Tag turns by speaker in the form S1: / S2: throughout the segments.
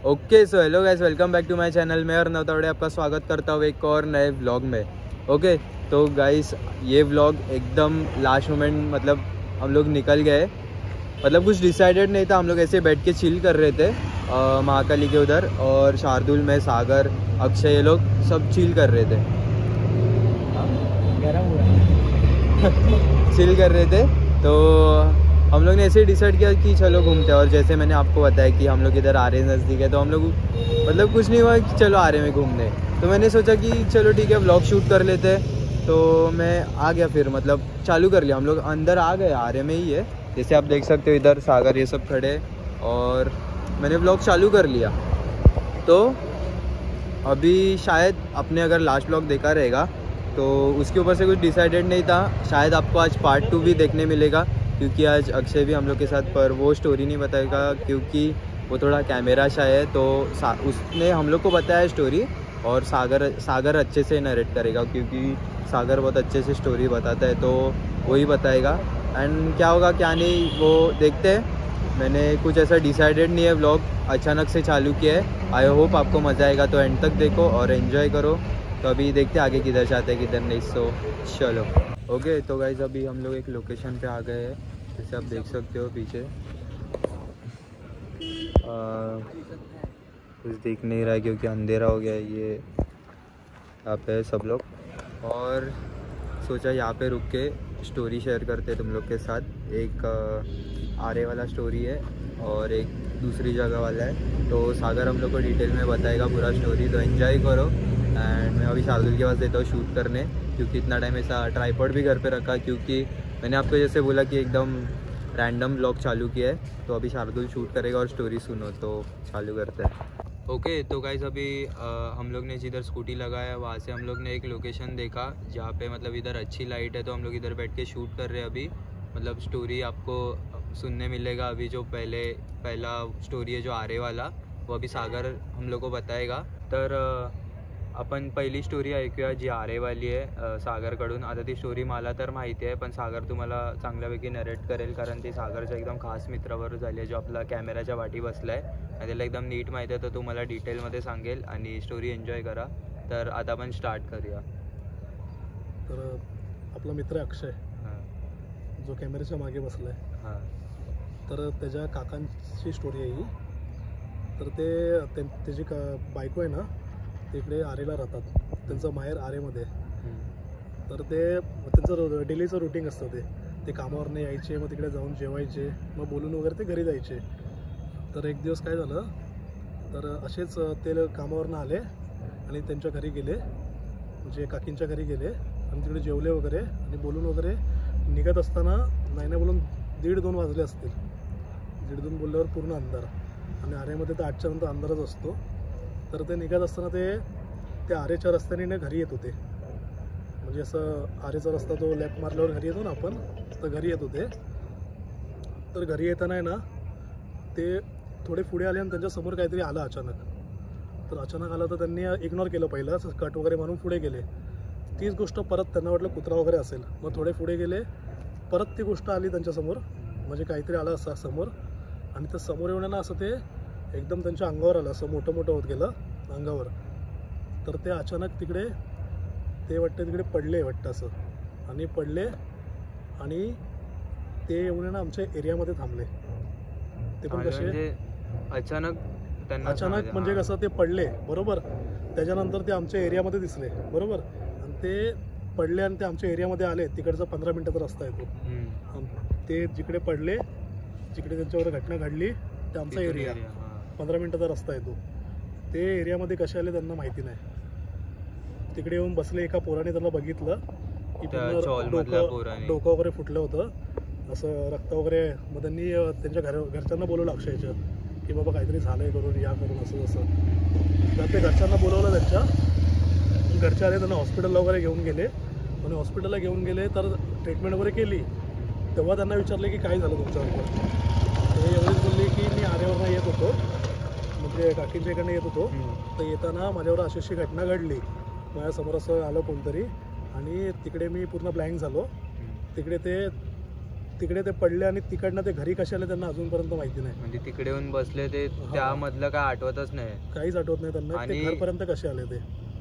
S1: Okay so hello guys, welcome back to my channel. मैं अर्नव तावड़े आपका स्वागत करता हूँ एक और नए व्लॉग में। ओके तो गाइस ये व्लॉग एकदम लास्ट मोमेंट, मतलब हम लोग निकल गए, मतलब कुछ डिसाइडेड नहीं था। हम लोग ऐसे बैठ के चिल कर रहे थे महाकाली के उधर, और शार्दुल में सागर अक्षय ये लोग सब चिल कर रहे थे। चिल कर रहे थे तो हम लोग ने ऐसे ही डिसाइड किया कि चलो घूमते हैं। और जैसे मैंने आपको बताया कि हम लोग इधर आरे नज़दीक है, तो हम लोग मतलब कुछ नहीं हुआ कि चलो आरे में घूमने। तो मैंने सोचा कि चलो ठीक है व्लॉग शूट कर लेते हैं। तो मैं आ गया, फिर मतलब चालू कर लिया। हम लोग अंदर आ गए, आरे में ही है। जैसे आप देख सकते हो इधर सागर ये सब खड़े, और मैंने व्लॉग चालू कर लिया। तो अभी शायद आपने अगर लास्ट व्लॉग देखा रहेगा तो उसके ऊपर से कुछ डिसाइडेड नहीं था। शायद आपको आज पार्ट 2 भी देखने मिलेगा, क्योंकि आज अक्षय भी हम लोग के साथ, पर वो स्टोरी नहीं बताएगा क्योंकि वो थोड़ा कैमरा शाय है। तो उसने हम लोग को बताया स्टोरी, और सागर अच्छे से नरेट करेगा, क्योंकि सागर बहुत अच्छे से स्टोरी बताता है, तो वही बताएगा। एंड क्या होगा क्या नहीं वो देखते हैं। मैंने कुछ ऐसा डिसाइडेड नहीं है, व्लॉग अचानक से चालू किया है। आई होप आपको मज़ा आएगा, तो एंड तक देखो और एंजॉय करो। तो अभी देखते हैं आगे किधर जाते हैं किधर नहीं। सो चलो ओके। तो गाइज अभी हम लोग एक लोकेशन पे आ गए हैं, जैसे आप देख सकते हो पीछे कुछ दिख नहीं रहा है क्योंकि अंधेरा हो गया है। ये यहाँ पे सब लोग, और सोचा यहाँ पे रुक के स्टोरी शेयर करते हैं तुम लोग के साथ। एक आरे वाला स्टोरी है और एक दूसरी जगह वाला है। तो सागर हम लोग को डिटेल में बताएगा पूरा स्टोरी, तो एंजॉय करो। एंड मैं अभी शार्दुल के पास देता हूँ शूट करने, क्योंकि इतना टाइम ऐसा ट्राइपॉड भी घर पे रखा, क्योंकि मैंने आपको जैसे बोला कि एकदम रैंडम व्लॉग चालू किया है। तो अभी शार्दुल शूट करेगा और स्टोरी सुनो, तो चालू करते हैं। ओके तो गाइज अभी हम लोग ने जिधर स्कूटी लगाया वहाँ से हम लोग ने एक लोकेशन देखा जहाँ पे मतलब इधर अच्छी लाइट है, तो हम लोग इधर बैठ के शूट कर रहे हैं अभी। मतलब स्टोरी आपको सुनने मिलेगा अभी। जो पहला स्टोरी है जो आरे वाला, वो अभी सागर हम लोग को बताएगा। तर आपण पहिली स्टोरी ऐकूया जी आरेवाली आहे सागरकडून। आता ती स्टोरी मला तर माहिती आहे, पण सागर तुम्हाला चांगल्यापैकी नरेट करेल, कारण ती सागरच्या एकदम खास मित्राबरोबर झाली आहे, जो आपला कॅमेराच्या वाटी बसला आहे आणि त्याला एकदम नीट माहिती आहे, तर तुम्हाला डिटेलमध्ये सांगेल आणि स्टोरी एन्जॉय करा। तर आता आपण स्टार्ट करूया।
S2: तर आपला मित्र अक्षय जो कॅमेऱ्याच्या मागे बसला आहे,
S1: हां,
S2: तर त्याच्या काकांची स्टोरी आहे ही। तर त्याची बायको आहे ना, ते इकडे आरेला राहतात, त्यांचं माहेर आरेमध्ये। तर त्यांचं डेलीचं रुटीन असतं, ते कामावरनं यायचे, मग तिकडे जाऊन जेवायचे, मग बोलून वगैरे ते घरी जायचे। तर एक दिवस काय झालं, तर असेच ते कामावरनं आले आणि त्यांच्या घरी गेले, म्हणजे काकींच्या घरी गेले, आणि तिकडे जेवले वगैरे आणि बोलून वगैरे निघत असताना नाही बोलून 1:30-2 वाजले असतील। 1:30-2 बोलल्यावर पूर्ण अंधार, आणि आरेमध्ये तर 8च्या नंतर अंधारच असतो। तर ते निघत असताना ते आरेच्या रस्त्याने घरी येत होते, म्हणजे असं आरेचा रस्ता तो लेफ्ट मारल्यावर घरी येतो ना आपण, तर घरी येत होते। तर घरी येताना आहे ना, ते थोडे पुढे आले आणि त्यांच्यासमोर काहीतरी आलं अचानक। तर अचानक आलं तर त्यांनी इग्नोर केलं, पहिलं कट वगैरे मारून पुढे गेले। तीच गोष्ट परत त्यांना वाटलं कुत्रा वगैरे असेल, मग थोडे पुढे गेले, परत ती गोष्ट आली त्यांच्यासमोर, म्हणजे काहीतरी आलं असं समोर, आणि त्या समोर येऊन ना असं ते एकदम त्यांच्या अंगावर आलं, असं मोठं मोठं होत गेलं अंगावर। तर ते अचानक तिकडे ते वाटतं तिकडे पडले वाटतं असं, आणि पडले, आणि ते येऊन ना आमच्या एरियामध्ये थांबले। ते पण कसे अचानक म्हणजे कसं ते पडले बरोबर, त्याच्यानंतर ते आमच्या एरियामध्ये दिसले बरोबर, आणि ते पडले आणि ते आमच्या एरियामध्ये आले। तिकडचा 15 मिनिटाचा रस्ता आहे तो। ते जिकडे पडले, जिकडे त्यांच्यावर घटना घडली, ते आमचा एरिया 15 मिनिटाचा रस्ता आहे तो। ते एरियामध्ये कसे आले त्यांना माहिती नाही। तिकडे येऊन बसले, एका पोराने त्यांना बघितलं की डोकं वगैरे फुटलं होतं, असं रक्त वगैरे। मग त्यांनी त्यांच्या घरच्यांना बोलवलं अक्षयच्या, की बाबा काहीतरी झालं आहे, करून या करून असं तसं। तर ते घरच्यांना बोलवलं, त्यांच्या घरचे आले, त्यांना हॉस्पिटलला वगैरे घेऊन गेले, आणि हॉस्पिटलला घेऊन गेले तर ट्रीटमेंट वगैरे केली। तेव्हा त्यांना विचारले की काय झालं तुमच्याबरोबर, ते एवढेच बोलले की मी आरेवरनं येत होतो, म्हणजे काकींच्या इकडनं येत होतो, तर येताना माझ्यावर अशी घटना घडली, माझ्यासमोर असं आलं कोणतरी, आणि तिकडे मी पूर्ण ब्लँक झालो। तिकडे ते तिकडे ते पडले आणि तिकडनं ते घरी कसे आले त्यांना अजूनपर्यंत माहिती नाही.
S1: म्हणजे तिकडे येऊन बसले ते त्यामधलं काय आठवतच नाही,
S2: काहीच आठवत नाही त्यांना ते घरपर्यंत कसे आले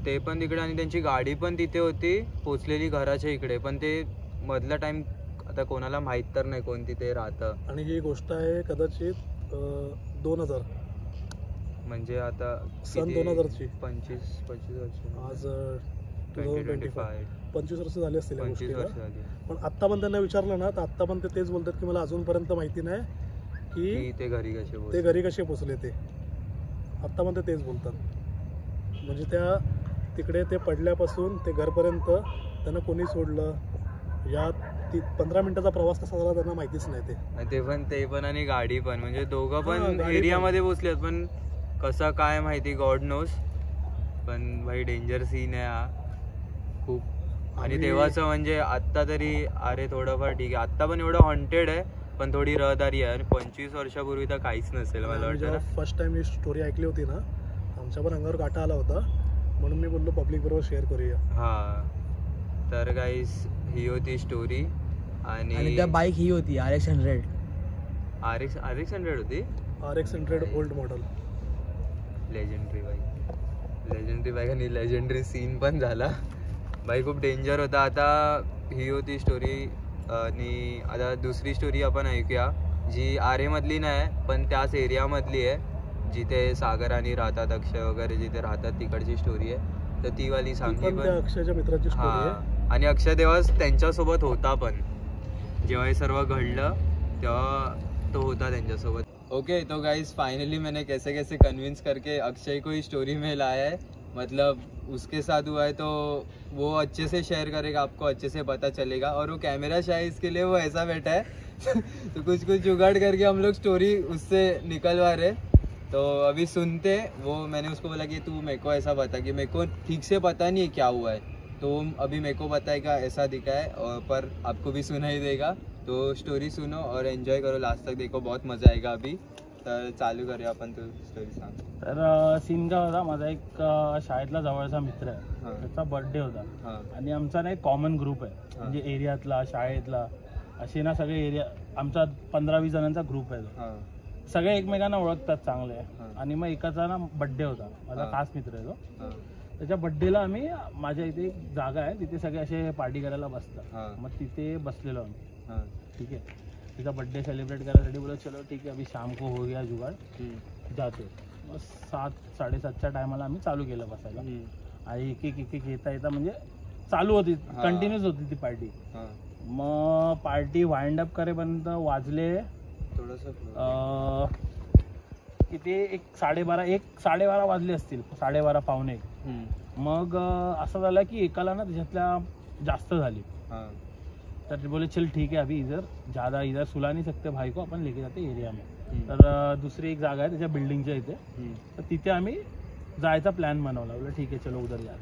S2: ते
S1: पण तिकडे. आणि त्यांची गाडी पण तिथे होती पोचलेली घराच्या इकडे, पण ते मधला टाइम आता कोणाला माहित तर नाही कोण तिथे राहतं.
S2: आणि ही गोष्ट आहे कदाचित 2000
S1: म्हणजे आता
S2: सन 2000ची
S1: 25 वर्ष,
S2: आज
S1: 2025
S2: 25 वर्ष झाली असतील
S1: 25 वर्ष झाली.
S2: पण आत्ता पण त्यांना विचारलं ना तर आत्ता पण ते तेच बोलतात की मला अजूनपर्यंत माहिती नाही की
S1: ते घरी कसे
S2: पोचले. ते आत्ता पण ते तेच बोलतात. म्हणजे त्या तिकडे ते पडल्यापासून ते घरपर्यंत त्यांना कोणी सोडलं, या 15 मिनिटाचा प्रवास कसा झाला त्यांना माहितीच नाही.
S1: ते पण आणि गाडी पण, म्हणजे दोघं पण एरियामध्ये पोचलेत, पण कसं काय माहिती, गॉड नोस. पण भाई डेंजर सीन आहे हा खूप. आणि तेव्हाच म्हणजे आत्ता तरी अरे थोडंफार ठीक आहे, आत्ता पण एवढं हॉन्टेड आहे, पण थोडी रहदारी आहे. आणि 25 वर्षापूर्वी तर काहीच नसेल मला वाटतं.
S2: फर्स्ट टाइम ही स्टोरी ऐकली होती ना, आमच्या पण अंगावर काटा आला होता, म्हणून मी बोललो पब्लिक बरोबर शेअर करूया.
S1: हा, तर गाईस ही होती स्टोरी. आणि
S3: त्या बाईक ही होती RX 100.
S1: RX 100 होती.
S2: RX 100 old model.
S1: Legendary bike आणि लेजेंडरी सीन पण झाला बाई, खूप डेंजर होता. आता ही होती स्टोरी. आणि आता दुसरी स्टोरी आपण ऐकूया, जी आरे मधली नाही पण त्याच एरियामधली आहे, जिथे सागर आणि राहतात, अक्षय वगैरे जिथे राहतात तिकडची स्टोरी आहे. तर ती वाली सांगली पण
S2: अक्षयच्या मित्राची स्टोरी आहे.
S1: आणि अक्षय तेव्हा त्यांच्यासोबत होता, पण जेव्हा हे सर्व घडलं तेव्हा तो होता त्यांच्यासोबत. ओके, तो गाइस फाइनली मैंने कैसे कैसे कन्विंस करके अक्षय को ही स्टोरी में लाया है. मतलब उसके साथ हुआ है तो वो अच्छे से शेयर करेगा, आपको अच्छे से पता चलेगा. और वो कैमरा शायद इसके लिए वो ऐसा बैठा है तो कुछ जुगाड़ करके हम लोग स्टोरी उससे निकलवा रहे. तो अभी सुनते वो. मैंने उसको बोला कि तू मेरे को ऐसा बता, कि मेरे को ठीक से पता नहीं है क्या हुआ है, तो अभी मेरे को बताएगा ऐसा दिखा है, और पर आपको भी सुनाई देगा. तो स्टोरी सुनो और एन्जॉय करो, लास्ट तक देखो, बहुत मजा आएगा. अभी तर चालू करूया आपण, तू स्टोरी सांग.
S4: तर सीन काय होता, माझा एक शाळेतला जवळचा मित्र आहे, त्याचा बर्थडे होता. आणि आमचा ना एक कॉमन ग्रुप आहे, म्हणजे एरियातला शाळेतला असे ना सगळे एरिया, आमचा 15-20 जणांचा ग्रुप आहे. सगळे एकमेकांना ओळखतात चांगले. आणि मग एकाचा ना बर्थडे होता, माझा खास मित्र आहे तो. त्याच्या बर्थडेला आम्ही, माझ्या इथे एक जागा आहे तिथे सगळे असे पार्टी करायला बसतात. मग तिथे बसलेलो आम्ही. ठीक आहे, तिचा बर्थडे सेलिब्रेट करायसाठी बोलत चलो ठीक आहे अभी शाम को हो गया जुगाड़, जातो. मग 7-7:30च्या टायमाला आम्ही चालू केलं बसायला. आणि एक एक येता म्हणजे चालू होती, कंटिन्यूस होती ती पार्टी. मग पार्टी वाइंड अप करेपर्यंत वाजले किती, 1:30 वाजले असतील, 12:30 पावणे 1. मग असं झालं की एकाला ना त्याच्यातल्या जास्त झाली. तर बोले चल ठीक है अभी इधर सुला नहीं सकते भाई को, अपन लेके जाते एरिया में. तर दुसरी एक जागा आहे त्याच्या बिल्डिंगच्या इथे, तर तिथे आम्ही जायचा प्लॅन बनवला. बोला ठीक आहे चलो उधर जा.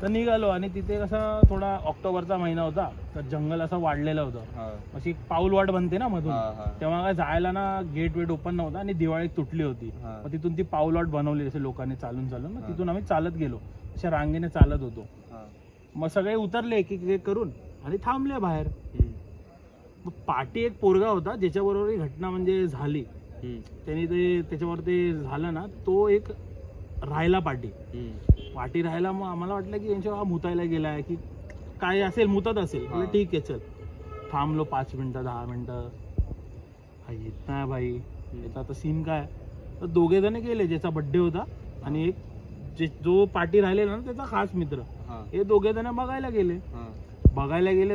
S4: तर निघालो. आणि तिथे कसं थोडा ऑक्टोबरचा महिना होता, तर जंगल असं वाढलेलं होतं, अशी पाऊल वाट बनते ना मधून, तेव्हा काय जायला ना गेट वेट ओपन नव्हता, आणि दिवाळी तुटली होती. मग तिथून ती पाऊल वाट बनवली असे लोकांनी चालून मग तिथून आम्ही चालत गेलो, अशा रांगेने चालत होतो. मग सगळे उतरले एक एक करून आणि थांबले बाहेर. मग पाठी एक पोरगा होता ज्याच्याबरोबर ही घटना म्हणजे झाली, त्यांनी ते त्याच्यावर ते झालं ना, तो एक राहायला पाठी राहायला. मग आम्हाला वाटलं की यांच्या मुतायला गेलाय की काय असेल, मुतत असेल. ठीक आहे चल. थांबलो 5 मिनिटं 10 मिनिटं, येत नाही भाई. याचा आता सीन काय, तर 2 जण गेले, ज्याचा बर्थडे होता आणि एक जो पाठी राहिलेला ना त्याचा खास मित्र, हे 2 जण बघायला गेले.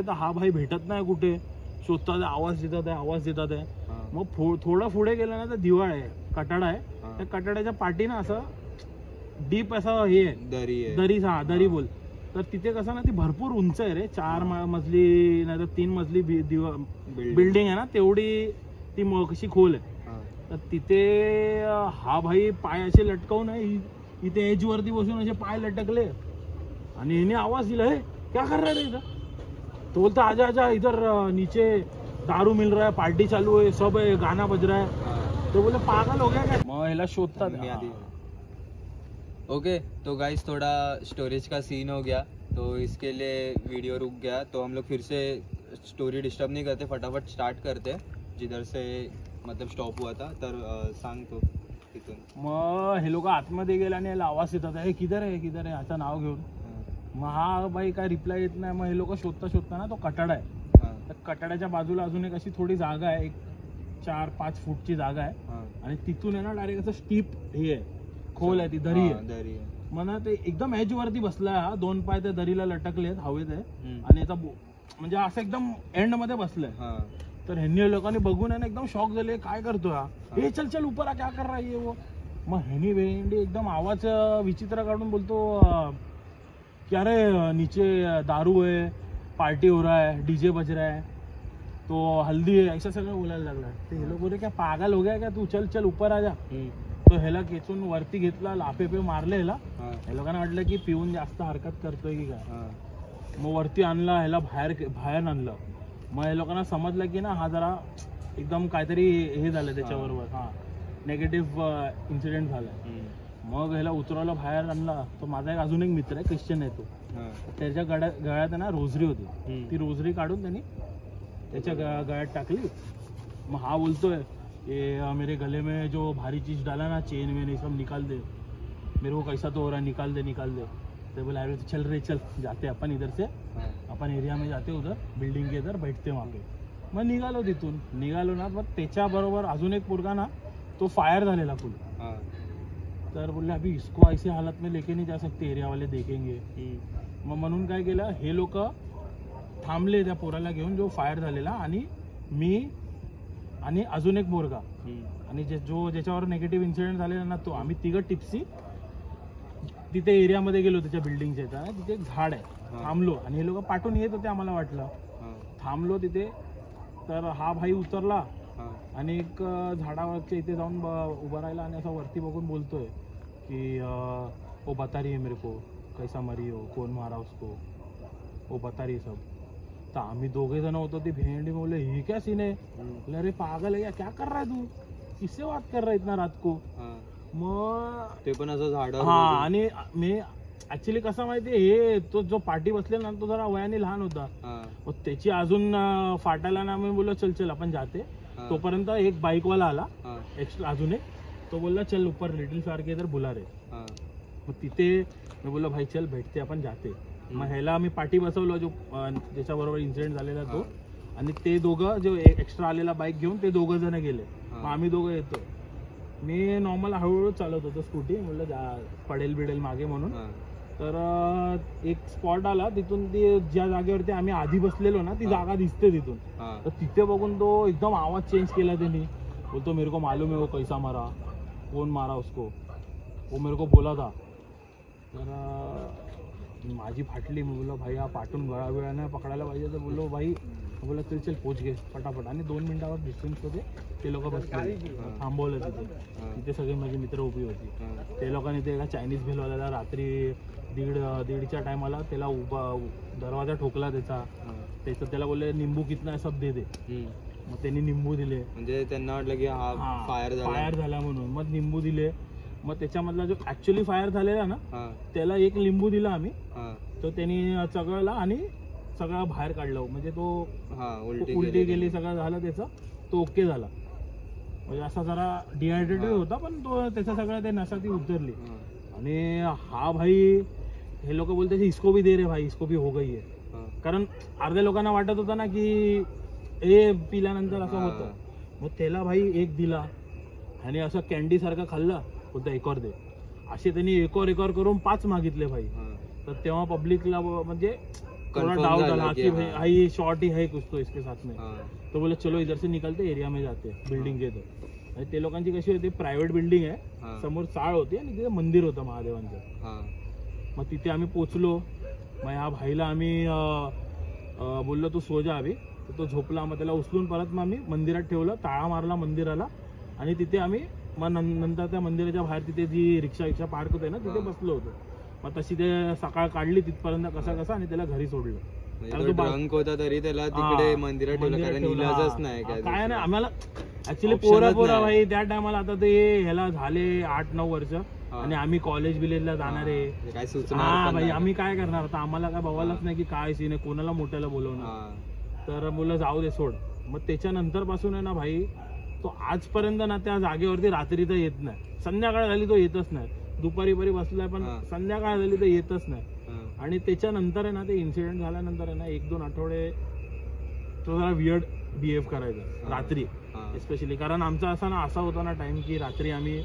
S4: तर हा भाई भेटत नाही कुठे, शोधतात, आवाज देतात आहे. मग थोडं पुढे गेलं ना तर दिवाळ आहे, कटाडा आहे. त्या कटाड्याच्या पाठी ना असं डीप असं हे दरी बोल. तर तिथे कसं ना ती भरपूर उंच आहे रे, 4 मजली नाही तर 3 मजली बिल्डिंग आहे ना, तेवढी ती कशी खोल आहे. तर तिथे हा भाई पाय असे लटकवून इथे एज वरती बसून असे पाय लटकले. आणि हिने आवाज दिला, हे क्या कर रहा है इधर. तो बोलता आजा इधर नीचे दारू मिल रहा है, पार्टी चालू है, सब है, गाना बज रहा है. तो बोले पागल हो गया क्या. मग ह्याला शोधतात.
S1: ओके, तो गाइस थोड़ा स्टोरेज का सीन हो गया, तो इसके लिए वीडियो रुक गया. तो हम लोग फिर से स्टोरी डिस्टर्ब नहीं करते, फटाफट स्टार्ट करते जिधर से मतलब स्टॉप हुआ था. तर सांग तू तिथून.
S4: मग हे लोक आतमध्ये गेले आणि याला आवाज येतात, हे किधर आहे किधर आहे ह्याचं नाव घेऊन. मग हा बाई काय रिप्लाय येत नाही. मग हे लोक शोधता शोधता ना तो कटाडा आहे, तर कटाड्याच्या बाजूला अजून एक अशी थोडी जागा आहे, एक 4-5 फूटची जागा आहे आणि तिथून आहे ना डायरेक्ट असं स्टीप हे आहे, खोल आहे, ती दरी आहे. मग ना ते एकदम एज वरती बसलाय हा, 2 पाय त्या दरीला लटकलेत हवेत आहे आणि याचा म्हणजे असं एकदम एंड मध्ये बसलाय. तर ह्यांनी लोकांनी बघून आहे ना एकदम शॉक झाले, काय करतो हा, हे चल चल ऊपर क्या कर रहा है वो. मग ह्यांनी भेंडी एकदम आवाज विचित्र काढून बोलतो क्या रे नीचे दारू है, पार्टी हो रहा है, डीजे बज रहा है, तो हल्दी है, ऐसा सगळं बोलायला लागला. ते हे लोक बोलले क्या पागल हो गया क्या तू, चल चल ऊपर आ जा. तो ह्याला खेचून वरती घेतला, लाफे पे मारले ह्याला. ह्या लोकांना वाटलं की पिऊन जास्त हरकत करतोय की काय. मग वरती आणला ह्याला, बाहेर आणलं. मग या लोकांना समजलं की ना हा जरा एकदम काहीतरी हे झालं त्याच्याबरोबर, हा नेगेटिव्ह इन्सिडेंट झालाय. मग ह्याला उतरवलं, बाहेर आणला. तो माझा एक अजून एक मित्र आहे, ख्रिश्चन आहे तो, त्याच्या गळ्यात ना रोजरी होती, ती रोजरी काढून त्यांनी त्याच्या गळ्यात टाकली. मग हा बोलतोय ये मेरे गले में जो भारी चीज डाला ना, चेन में नहीं, सब निकाल दे, मेरे को कैसा तो हो रहा है, निकाल दे. तो बोला अरे चल रे चल, जाते अपन इधर से, अपन एरिया में जाते, उधर बिल्डिंग के इधर बैठते वहाँ पे. मग निघालो तिथून, निघालो ना. मग त्याच्याबरोबर अजून एक पोरगा ना, तो फायर झालेला फुल. तर बोलले अभी इसको ऐसे हालत में लेके नहीं जा सकते, एरिया वाले देखेंगे. मग म्हणून काय केलं, हे लोक थांबले त्या पोराला घेऊन जो फायर झालेला, आणि मी आणि अजून एक पोरगा आणि ज्याच्यावर नेगेटिव्ह इन्सिडेंट झालेला ना, तो आम्ही तिघं टिप्सी तिथे एरियामध्ये गेलो, त्याच्या बिल्डिंगच्या इथं. तिथे एक झाड आहे, थांबलो आणि हे लोक पाठवून येत होते, आम्हाला वाटलं. थांबलो तिथे. तर हा भाई उतरला आणि एक झाडावरच्या इथे जाऊन उभा राहिला आणि असा वरती बघून बोलतोय की वो बता रही है मेरे को कैसा मरी हो, कौन मारा उसको, वो बता रही सब. तर आम्ही 2 जण होतो, ते भेंडी बोलले हे क्या सीन है. अरे पागल है क्या कर रहा है तू, किससे बात कर रहा है इतना रात को. मग
S1: ते पण असं झाड.
S4: हा, आणि मी ऍक्च्युली कसं माहितीये, हे तो जो पार्टी बसलेला ना, तो जरा वयाने लहान होता. मग त्याची अजून फाटायला ना, मी बोललो चल चल आपण जाते. तोपर्यंत एक बाईकवाला आला एक्स्ट्रा अजून एक, तो बोलला चल ऊपर लिटिल फ्लावर के इधर बुला रे. मग तिथे मी बोललो भाई चल भेटते, आपण जाते. मग ह्याला आम्ही पाठी बसवलं, जो ज्याच्याबरोबर इन्सिडेंट झालेला तो, आणि ते दोघं जो एक्स्ट्रा आलेला बाईक घेऊन, ते 2 जण गेले. मग आम्ही 2 येतो. मी नॉर्मल हळूहळू चालवत होतो स्कूटी, म्हणलं पडेल बिडेल मागे म्हणून. तर एक स्पॉट आला, तिथून ती ज्या जागेवरती आम्ही आधी बसलेलो ना, ती जागा दिसते तिथून. तर तिथे बघून तो एकदम आवाज चेंज केला त्यांनी. बोलतो मेरे को मालूम है वो कैसा मारा, कौन मारा उसको, वो मेरे को बोला था. तर माझी फाटली. मी बोललो भाई हा पाठून गळा बिळा नाही पकडायला पाहिजे. तर बोललो भाई, बोला चल चल पोच घे फटाफट. आणि 2 मिनिटावर डिस्टन्स होते, ते लोक बसले, थांबवलं तिथे. तिथे सगळे माझे मित्र उभी होती. ते लोकांनी ते एका चायनीज भेलवाल्याला रात्री 1:30च्या टायमाला त्याला दरवाजा ठोकला त्याचा. त्याला बोलले निंबू कितना सब दे दे. मग त्यांनी निंबू दिले, म्हणजे त्यांना वाटलं की हा फायर झाला म्हणून. मग निंबू दिले. मग त्याच्यामधला जो ऍक्च्युअली फायर झालेला ना, त्याला एक लिंबू दिला आम्ही. तो त्यांनी चगळला आणि सगळं बाहेर काढलं. म्हणजे तो उलटी गेली, सगळं झालं त्याचं, तो ओके झाला. म्हणजे असा जरा डिहायड्रेटेड होता, पण तो त्याचा सगळं ते नसा ती उतरली. आणि हा भाई, हे लोक बोलते इसको भी दे रे भाई, इसको भी हो गई है. कारण अर्ध्या लोकांना वाटत होतं ना की हे पिल्यानंतर असं होतं. मग त्याला भाई एक दिला आणि असं कॅन्डी सारखं खाल्लं. बोलता एक और दे. असे त्यांनी एक और करून 5 मागितले भाई. तर तेव्हा पब्लिकला म्हणजे थोड़ा डाउट आला कि भाई आई शॉर्ट ही है कुछ तो इसके साथ में. तो बोले चलो इधर से निकलते, एरिया में जाते बिल्डिंग के. तर ते लोकांची कशी होती, प्रायव्हेट बिल्डिंग आहे, समोर चाळ होती आणि तिथे मंदिर होतं महादेवांचं. मग तिथे आम्ही पोचलो. मग ह्या भाईला आम्ही बोललो तू सो जा अभी. तर तो झोपला. मग त्याला उचलून परत मग आम्ही मंदिरात ठेवलं, ताळा मारला मंदिराला. आणि तिथे आम्ही मग नंतर त्या मंदिराच्या बाहेर तिथे जी रिक्षा पार्क होते ना, तिथे बसलो होतो. मग तशी ते सकाळ काढली तिथपर्यंत कसा आणि त्याला घरी सोडलं.
S1: ड्रंक होता तरी त्याला तिकडे मंदिरात ठेवलं, कारण इलाजच नाही
S4: काय नाही आम्हाला. ऍक्च्युली पोरा भाई त्या टायमाला, आता ते ह्याला झाले 8-9 वर्ष आणि आम्ही कॉलेज विलेजला जाणार आहे,
S1: काय सुचणार
S4: भाई आम्ही काय करणार आता. आम्हाला काय बघायलाच नाही की काय सीन आहे, कोणाला मोठ्याला बोलवणार. तर बोललं जाऊ दे सोड. मग त्याच्यानंतर पासून आहे ना भाई, तो आजपर्यंत ना त्या जागेवरती रात्री तर येत नाही. संध्याकाळ झाली तो येतच नाही. दुपारी बसलाय पण संध्याकाळ झाली तर येतच नाही. आणि त्याच्यानंतर आहे ना ते इन्सिडेंट झाल्यानंतर आहे ना 1-2 आठवडे तो जरा वियर्ड बिहेव करायचा रात्री एस्पेशली. कारण आमचा असा होता ना टाइम की रात्री आम्ही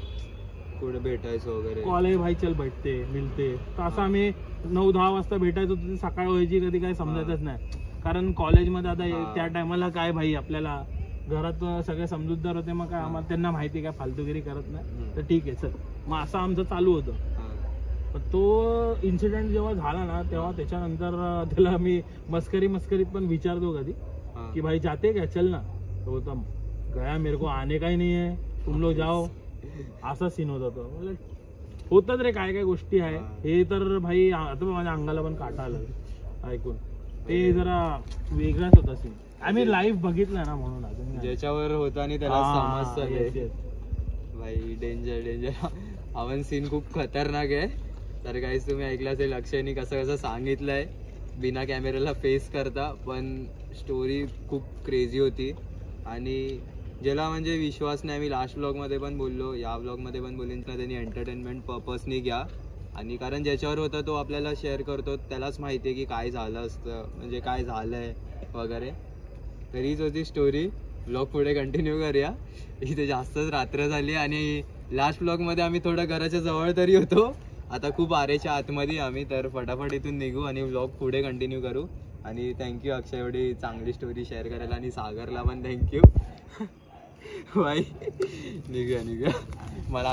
S1: कुठे भेटायचो वगैरे,
S4: कॉलेज भाई चल भेटते मिळते, तर असं आम्ही 9-10 वाजता भेटायचो. तर सकाळ व्हायची कधी काही समजायचंच नाही. कारण कॉलेजमध्ये आता त्या टायमाला काय भाई आपल्याला घरात सगळे समजूतदार होते, मग काय आम्हाला त्यांना माहिती काय फालतूगिरी करत नाही, तर ठीक आहे चल. मग असं आमचं चालू होतं. पण तो इन्सिडेंट जेव्हा झाला ना तेव्हा त्याच्यानंतर त्याला मी मस्करीत पण विचारतो कधी की भाई जाते क्या, चल ना. तो बोलता गया मेरे को आने का ही नहीं है, तुम लोग जाओ. असा सीन होता तो. होतात रे काय काय गोष्टी आहे. हे तर भाई आता माझ्या अंगाला पण काटा आला ऐकून. ते जरा वेगळाच होता सीन. आम्ही लाईव्ह बघितलं ना म्हणून अजून
S1: ज्याच्यावर होता आणि त्याला समजतं भाई. डेंजर आपण सीन खूप खतरनाक आहे. तर काहीच तुम्ही ऐकलं असेल अक्षयनी कसं सांगितलंय बिना कॅमेऱ्याला फेस करता. पण स्टोरी खूप क्रेझी होती आणि ज्याला म्हणजे विश्वास नाही, मी लास्ट ब्लॉगमध्ये पण बोललो, या ब्लॉगमध्ये पण बोलेन का त्यांनी एंटरटेनमेंट पर्पजनी घ्या. आणि कारण ज्याच्यावर होतं तो आपल्याला शेअर करतो, त्यालाच माहिती आहे की काय झालं असतं, म्हणजे काय झालंय वगैरे. तरीच होती स्टोरी. ब्लॉग पुढे कंटिन्यू करूया. इथे जास्तच रात्र झाली आणि लास्ट ब्लॉगमध्ये आम्ही थोडं घराच्या जवळ तरी होतो. आता खूप आरेच्या आतमध्ये आम्ही, तर फटाफट इथून निघू आणि ब्लॉग पुढे कंटिन्यू करू. आणि थँक्यू अक्षय एवढी चांगली स्टोरी शेअर करायला, आणि सागरला पण थँक्यू. बाई निघूया मला